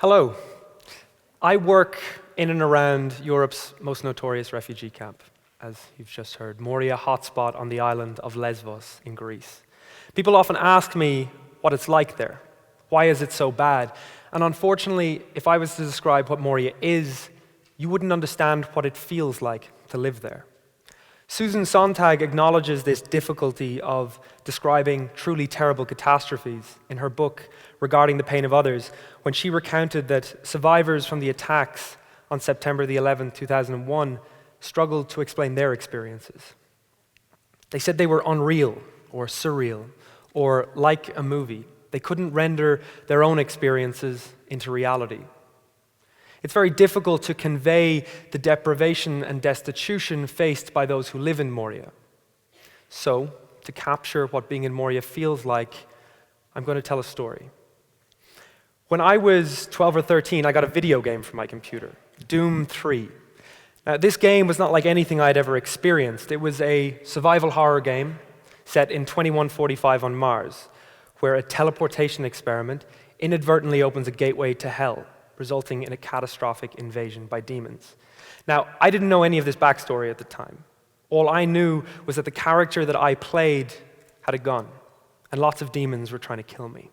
Hello. I work in and around Europe's most notorious refugee camp, as you've just heard, Moria hotspot on the island of Lesbos in Greece. People often ask me what it's like there. Why is it so bad? And unfortunately, if I was to describe what Moria is, you wouldn't understand what it feels like to live there. Susan Sontag acknowledges this difficulty of describing truly terrible catastrophes in her book Regarding the Pain of Others, when she recounted that survivors from the attacks on September the 11th, 2001, struggled to explain their experiences. They said they were unreal or surreal or like a movie. They couldn't render their own experiences into reality. It's very difficult to convey the deprivation and destitution faced by those who live in Moria. So, to capture what being in Moria feels like, I'm going to tell a story. When I was 12 or 13, I got a video game for my computer, Doom 3. Now, this game was not like anything I'd ever experienced. It was a survival horror game set in 2145 on Mars, where a teleportation experiment inadvertently opens a gateway to hell, resulting in a catastrophic invasion by demons. Now, I didn't know any of this backstory at the time. All I knew was that the character that I played had a gun, and lots of demons were trying to kill me.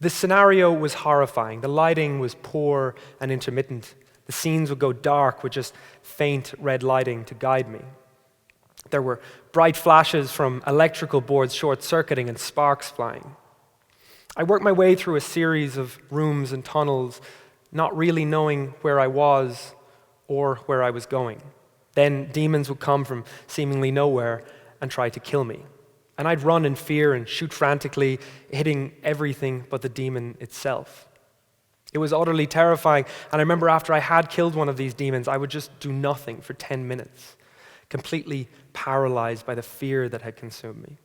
The scenario was horrifying. The lighting was poor and intermittent. The scenes would go dark with just faint red lighting to guide me. There were bright flashes from electrical boards short-circuiting and sparks flying. I worked my way through a series of rooms and tunnels, not really knowing where I was or where I was going. Then demons would come from seemingly nowhere and try to kill me. And I'd run in fear and shoot frantically, hitting everything but the demon itself. It was utterly terrifying, and I remember after I had killed one of these demons, I would just do nothing for 10 minutes, completely paralyzed by the fear that had consumed me.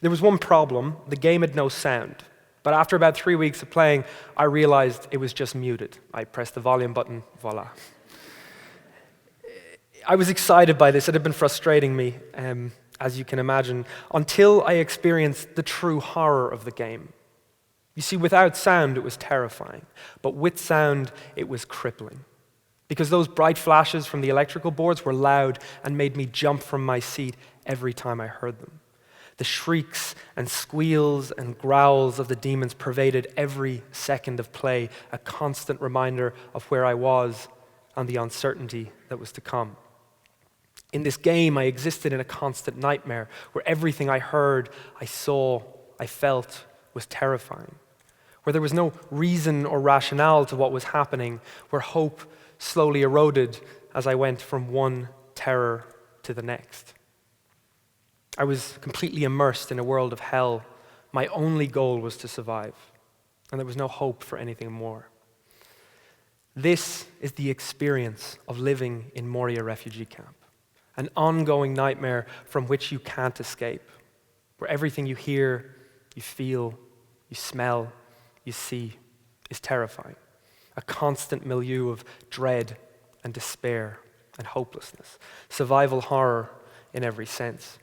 There was one problem: the game had no sound. But after about 3 weeks of playing, I realized it was just muted. I pressed the volume button, voila. I was excited by this. It had been frustrating me, as you can imagine, until I experienced the true horror of the game. You see, without sound, it was terrifying. But with sound, it was crippling. Because those bright flashes from the electrical boards were loud and made me jump from my seat every time I heard them. The shrieks and squeals and growls of the demons pervaded every second of play, a constant reminder of where I was and the uncertainty that was to come. In this game, I existed in a constant nightmare where everything I heard, I saw, I felt was terrifying, where there was no reason or rationale to what was happening, where hope slowly eroded as I went from one terror to the next. I was completely immersed in a world of hell. My only goal was to survive, and there was no hope for anything more. This is the experience of living in Moria refugee camp, an ongoing nightmare from which you can't escape, where everything you hear, you feel, you smell, you see is terrifying, a constant milieu of dread and despair and hopelessness, survival horror in every sense.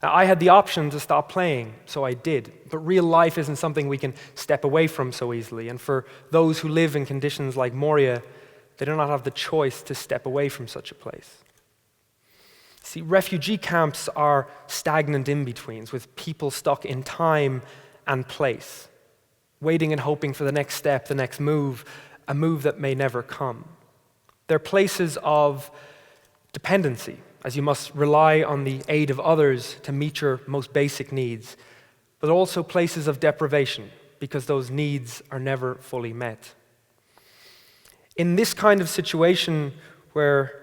Now, I had the option to stop playing, so I did, but real life isn't something we can step away from so easily, and for those who live in conditions like Moria, they do not have the choice to step away from such a place. See, refugee camps are stagnant in-betweens with people stuck in time and place, waiting and hoping for the next step, the next move, a move that may never come. They're places of dependency, as you must rely on the aid of others to meet your most basic needs, but also places of deprivation, because those needs are never fully met. In this kind of situation, your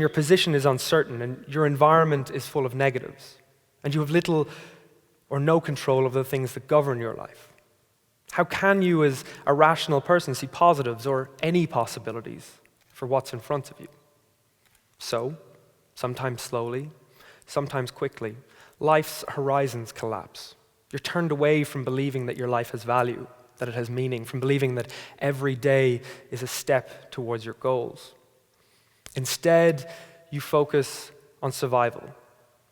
position is uncertain and your environment is full of negatives, and you have little or no control of the things that govern your life. How can you, as a rational person, see positives or any possibilities for what's in front of you? So, sometimes slowly, sometimes quickly, life's horizons collapse. You're turned away from believing that your life has value, that it has meaning, from believing that every day is a step towards your goals. Instead, you focus on survival,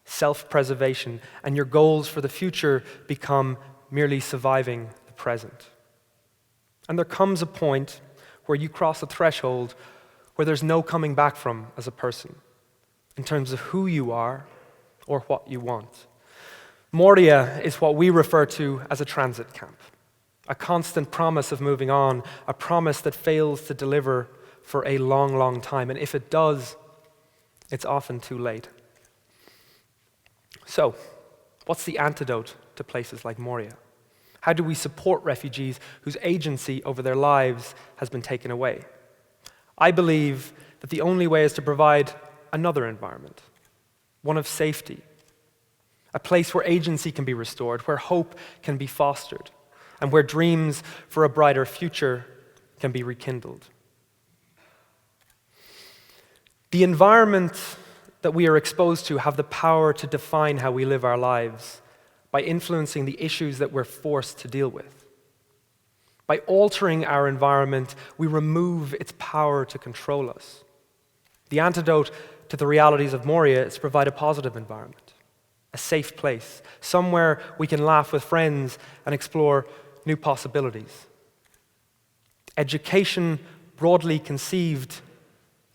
self-preservation, and your goals for the future become merely surviving the present. And there comes a point where you cross a threshold where there's no coming back from as a person in terms of who you are or what you want. Moria is what we refer to as a transit camp, a constant promise of moving on, a promise that fails to deliver for a long, long time. And if it does, it's often too late. So, what's the antidote to places like Moria? How do we support refugees whose agency over their lives has been taken away? I believe that the only way is to provide another environment, one of safety, a place where agency can be restored, where hope can be fostered, and where dreams for a brighter future can be rekindled. The environment that we are exposed to have the power to define how we live our lives by influencing the issues that we're forced to deal with. By altering our environment, we remove its power to control us. The antidote to the realities of Moria is to provide a positive environment, a safe place, somewhere we can laugh with friends and explore new possibilities. Education, broadly conceived,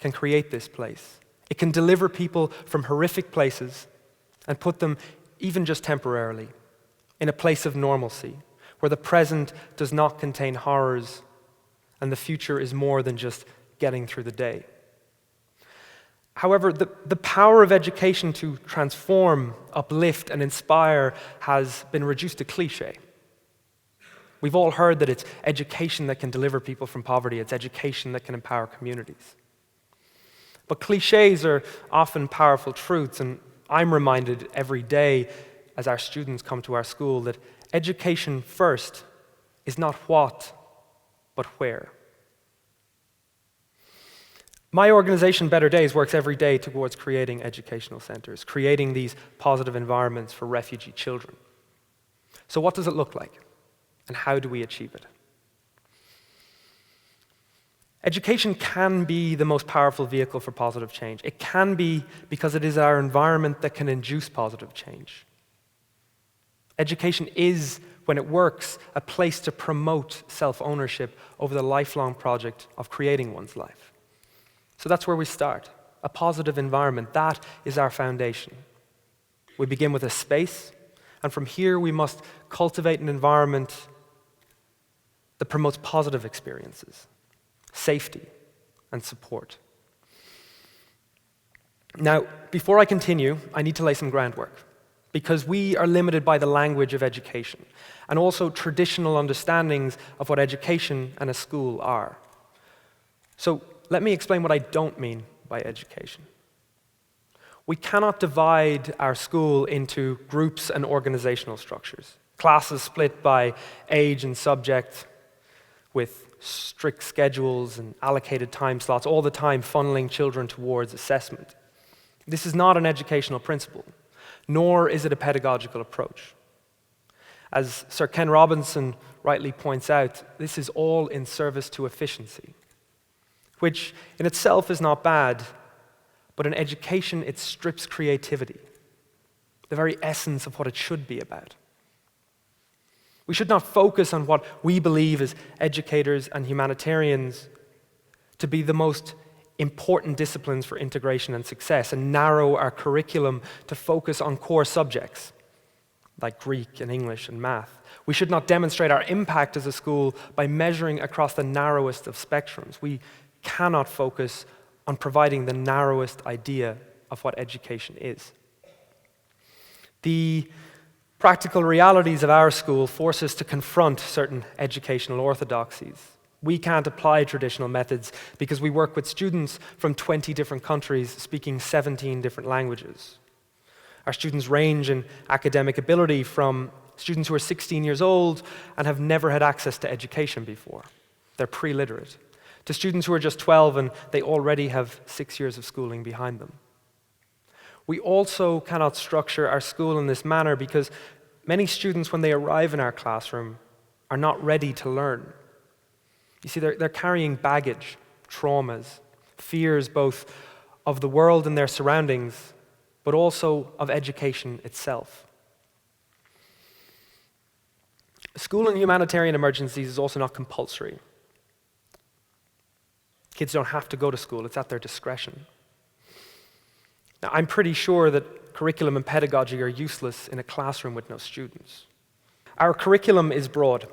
can create this place. It can deliver people from horrific places and put them, even just temporarily, in a place of normalcy, where the present does not contain horrors and the future is more than just getting through the day. However, the power of education to transform, uplift, and inspire has been reduced to cliché. We've all heard that it's education that can deliver people from poverty, it's education that can empower communities. But clichés are often powerful truths, and I'm reminded every day as our students come to our school that education first is not what, but where. My organization, Better Days, works every day towards creating educational centers, creating these positive environments for refugee children. So what does it look like, and how do we achieve it? Education can be the most powerful vehicle for positive change. It can be because it is our environment that can induce positive change. Education is, when it works, a place to promote self-ownership over the lifelong project of creating one's life. So that's where we start, a positive environment. That is our foundation. We begin with a space, and from here we must cultivate an environment that promotes positive experiences, safety, and support. Now, before I continue, I need to lay some groundwork, because we are limited by the language of education, and also traditional understandings of what education and a school are. So let me explain what I don't mean by education. We cannot divide our school into groups and organizational structures. Classes split by age and subject, with strict schedules and allocated time slots, all the time funneling children towards assessment. This is not an educational principle, nor is it a pedagogical approach. As Sir Ken Robinson rightly points out, this is all in service to efficiency, which in itself is not bad, but in education it strips creativity, the very essence of what it should be about. We should not focus on what we believe as educators and humanitarians to be the most important disciplines for integration and success, and narrow our curriculum to focus on core subjects like Greek and English and math. We should not demonstrate our impact as a school by measuring across the narrowest of spectrums. We cannot focus on providing the narrowest idea of what education is. The practical realities of our school force us to confront certain educational orthodoxies. We can't apply traditional methods because we work with students from 20 different countries speaking 17 different languages. Our students range in academic ability from students who are 16 years old and have never had access to education before. They're pre-literate. To students who are just 12 and they already have 6 years of schooling behind them. We also cannot structure our school in this manner because many students, when they arrive in our classroom, are not ready to learn. You see, they're carrying baggage, traumas, fears both of the world and their surroundings, but also of education itself. School in humanitarian emergencies is also not compulsory. Kids don't have to go to school, it's at their discretion. Now, I'm pretty sure that curriculum and pedagogy are useless in a classroom with no students. Our curriculum is broad.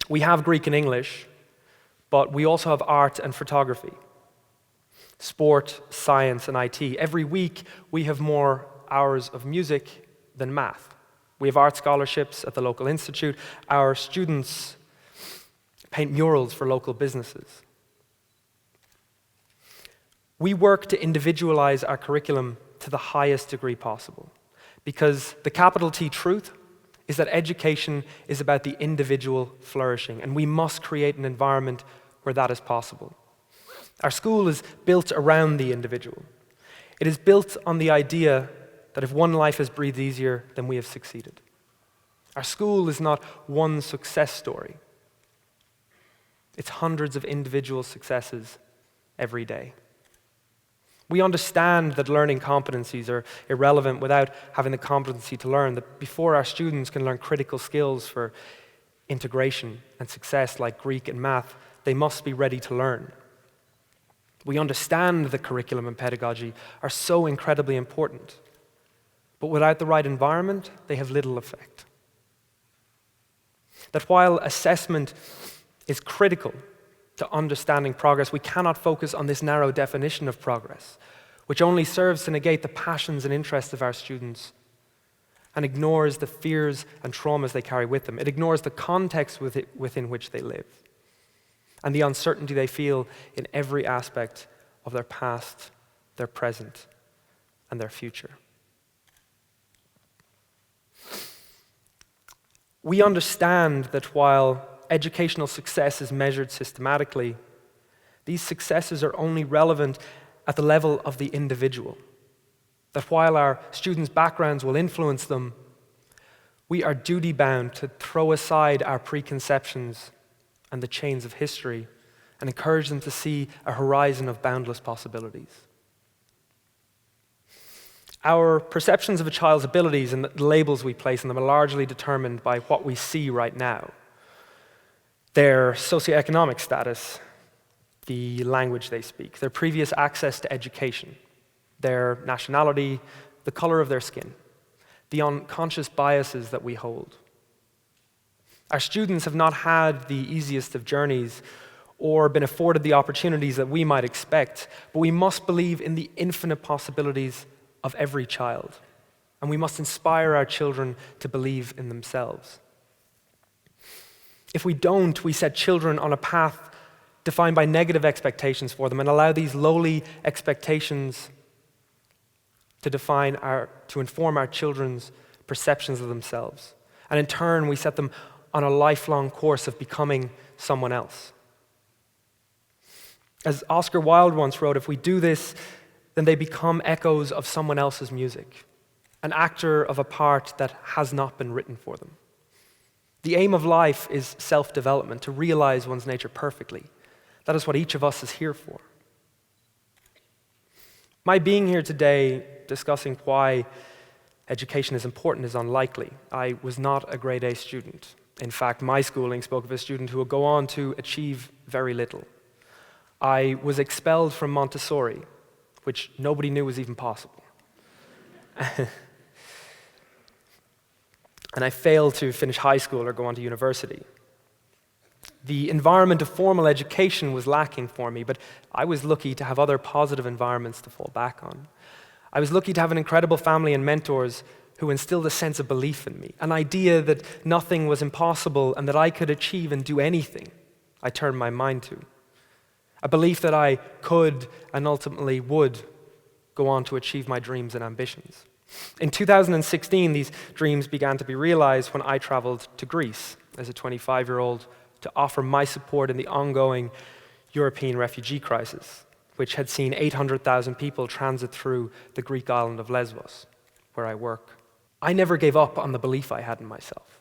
We have Greek and English, but we also have art and photography, sport, science, and IT. Every week, we have more hours of music than math. We have art scholarships at the local institute. Our students paint murals for local businesses. We work to individualize our curriculum to the highest degree possible, because the capital T truth is that education is about the individual flourishing, and we must create an environment where that is possible. Our school is built around the individual. It is built on the idea that if one life has breathed easier, then we have succeeded. Our school is not one success story. It's hundreds of individual successes every day. We understand that learning competencies are irrelevant without having the competency to learn, that before our students can learn critical skills for integration and success like Greek and math, they must be ready to learn. We understand that curriculum and pedagogy are so incredibly important, but without the right environment, they have little effect. That while assessment is critical to understanding progress, we cannot focus on this narrow definition of progress, which only serves to negate the passions and interests of our students and ignores the fears and traumas they carry with them. It ignores the context within which they live and the uncertainty they feel in every aspect of their past, their present, and their future. We understand that while educational success is measured systematically, these successes are only relevant at the level of the individual. That while our students' backgrounds will influence them, we are duty-bound to throw aside our preconceptions and the chains of history and encourage them to see a horizon of boundless possibilities. Our perceptions of a child's abilities and the labels we place on them are largely determined by what we see right now. Their socioeconomic status, the language they speak, their previous access to education, their nationality, the color of their skin, the unconscious biases that we hold. Our students have not had the easiest of journeys or been afforded the opportunities that we might expect, but we must believe in the infinite possibilities of every child, and we must inspire our children to believe in themselves. If we don't, we set children on a path defined by negative expectations for them and allow these lowly expectations to inform our children's perceptions of themselves. And in turn, we set them on a lifelong course of becoming someone else. As Oscar Wilde once wrote, if we do this, then they become echoes of someone else's music, an actor of a part that has not been written for them. The aim of life is self-development, to realize one's nature perfectly. That is what each of us is here for. My being here today discussing why education is important is unlikely. I was not a grade A student. In fact, my schooling spoke of a student who would go on to achieve very little. I was expelled from Montessori, which nobody knew was even possible. And I failed to finish high school or go on to university. The environment of formal education was lacking for me, but I was lucky to have other positive environments to fall back on. I was lucky to have an incredible family and mentors who instilled a sense of belief in me, an idea that nothing was impossible and that I could achieve and do anything I turned my mind to. A belief that I could and ultimately would go on to achieve my dreams and ambitions. In 2016, these dreams began to be realized when I traveled to Greece as a 25-year-old to offer my support in the ongoing European refugee crisis, which had seen 800,000 people transit through the Greek island of Lesbos, where I work. I never gave up on the belief I had in myself.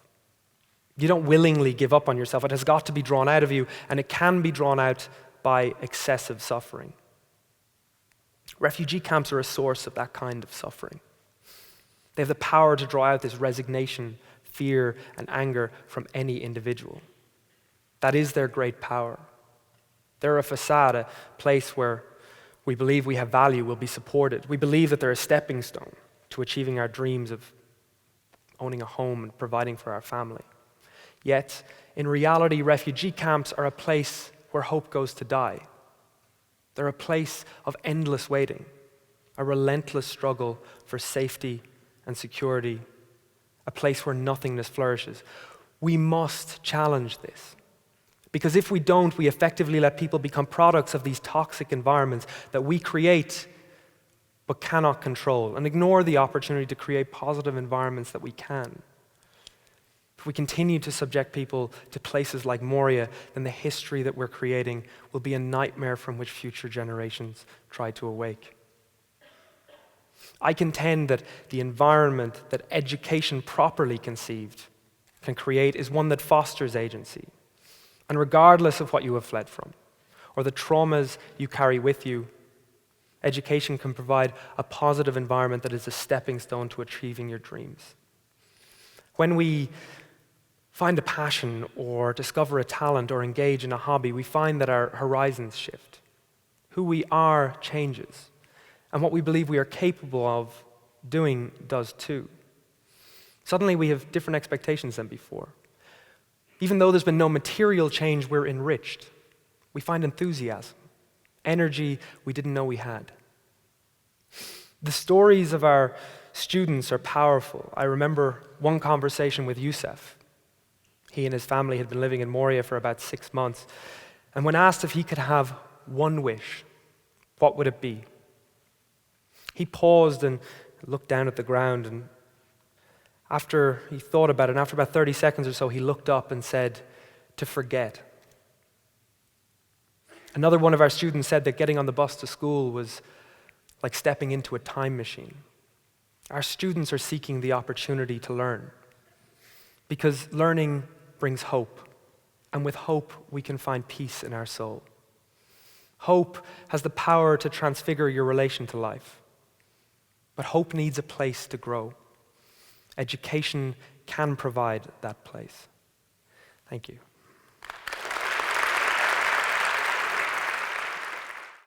You don't willingly give up on yourself. It has got to be drawn out of you, and it can be drawn out by excessive suffering. Refugee camps are a source of that kind of suffering. They have the power to draw out this resignation, fear, and anger from any individual. That is their great power. They're a facade, a place where we believe we have value, will be supported. We believe that they're a stepping stone to achieving our dreams of owning a home and providing for our family. Yet, in reality, refugee camps are a place where hope goes to die. They're a place of endless waiting, a relentless struggle for safety and security, a place where nothingness flourishes. We must challenge this. Because if we don't, we effectively let people become products of these toxic environments that we create but cannot control, and ignore the opportunity to create positive environments that we can. If we continue to subject people to places like Moria, then the history that we're creating will be a nightmare from which future generations try to awake. I contend that the environment that education properly conceived can create is one that fosters agency. And regardless of what you have fled from, or the traumas you carry with you, education can provide a positive environment that is a stepping stone to achieving your dreams. When we find a passion or discover a talent or engage in a hobby, we find that our horizons shift. Who we are changes, and what we believe we are capable of doing does too. Suddenly we have different expectations than before. Even though there's been no material change, we're enriched. We find enthusiasm, energy we didn't know we had. The stories of our students are powerful. I remember one conversation with Youssef. He and his family had been living in Moria for about 6 months. And when asked if he could have one wish, what would it be? He paused and looked down at the ground, and after he thought about it, and after about 30 seconds or so, he looked up and said, "To forget." Another one of our students said that getting on the bus to school was like stepping into a time machine. Our students are seeking the opportunity to learn, because learning brings hope, and with hope we can find peace in our soul. Hope has the power to transfigure your relation to life, but hope needs a place to grow. Education can provide that place. Thank you.